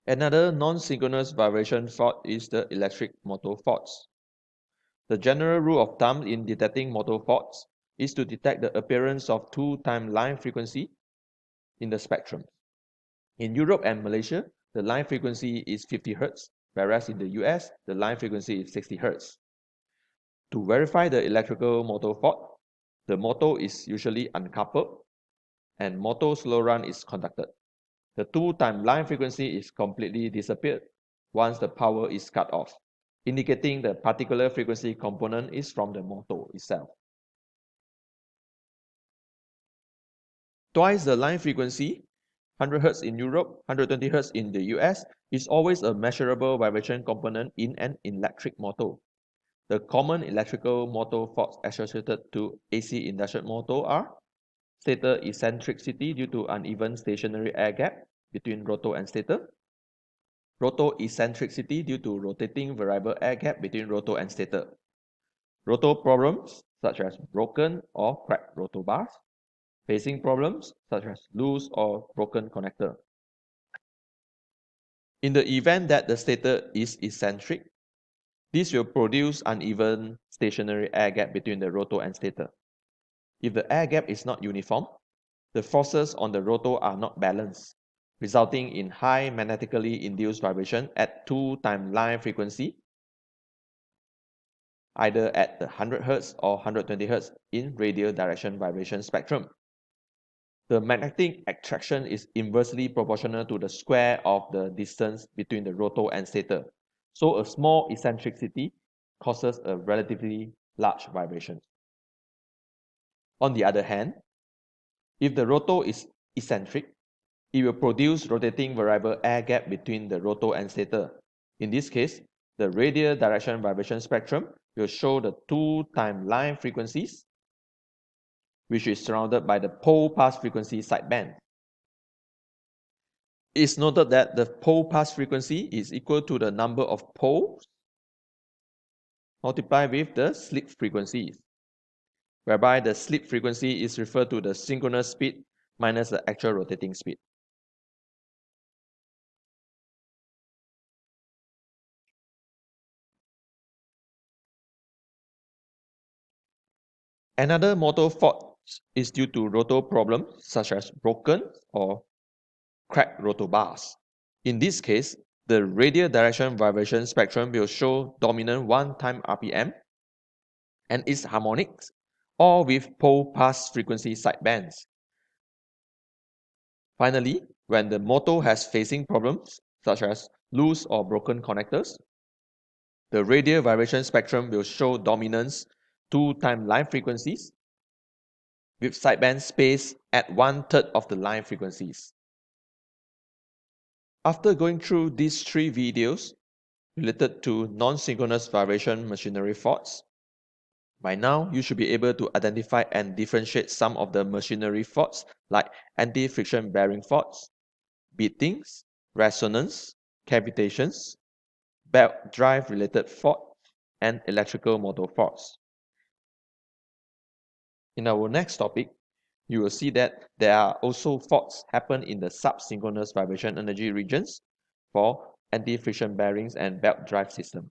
Another non-synchronous vibration fault is the electric motor faults. The general rule of thumb in detecting motor faults is to detect the appearance of two-time line frequency in the spectrum. In Europe and Malaysia, the line frequency is 50 Hz, whereas in the US, the line frequency is 60 Hz. To verify the electrical motor fault, the motor is usually uncoupled and motor slow run is conducted. The two-time line frequency is completely disappeared once the power is cut off, indicating the particular frequency component is from the motor itself. Twice the line frequency, 100 Hz in Europe, 120 Hz in the US, is always a measurable vibration component in an electric motor. The common electrical motor faults associated to AC induction motor are stator eccentricity due to uneven stationary air gap between rotor and stator, rotor eccentricity due to rotating variable air gap between rotor and stator, rotor problems such as broken or cracked rotor bars, phasing problems such as loose or broken connector. In the event that the stator is eccentric, this will produce uneven stationary air gap between the rotor and stator. If the air gap is not uniform, the forces on the rotor are not balanced, resulting in high magnetically induced vibration at two-time line frequency, either at the 100 Hz or 120 Hz in radial direction vibration spectrum. The magnetic attraction is inversely proportional to the square of the distance between the rotor and stator. So a small eccentricity causes a relatively large vibration. On the other hand, if the rotor is eccentric, it will produce rotating variable air gap between the rotor and stator. In this case, the radial direction vibration spectrum will show the two-time line frequencies, which is surrounded by the pole pass frequency sideband. It is noted that the pole pass frequency is equal to the number of poles multiplied with the slip frequencies, whereby the slip frequency is referred to the synchronous speed minus the actual rotating speed. Another motor fault is due to rotor problems such as broken or cracked rotor bars. In this case, the radial direction vibration spectrum will show dominant 1 time RPM and its harmonics, or with pole pass frequency sidebands. Finally, when the motor has phasing problems such as loose or broken connectors, the radial vibration spectrum will show dominance 2-time line frequencies with sideband space at 1/3 of the line frequencies. After going through these 3 videos related to non-synchronous vibration machinery faults, by now you should be able to identify and differentiate some of the machinery faults like anti-friction bearing faults, beatings, resonance, cavitations, belt drive related faults, and electrical motor faults. In our next topic, you will see that there are also faults happen in the subsynchronous vibration energy regions for anti-friction bearings and belt drive system.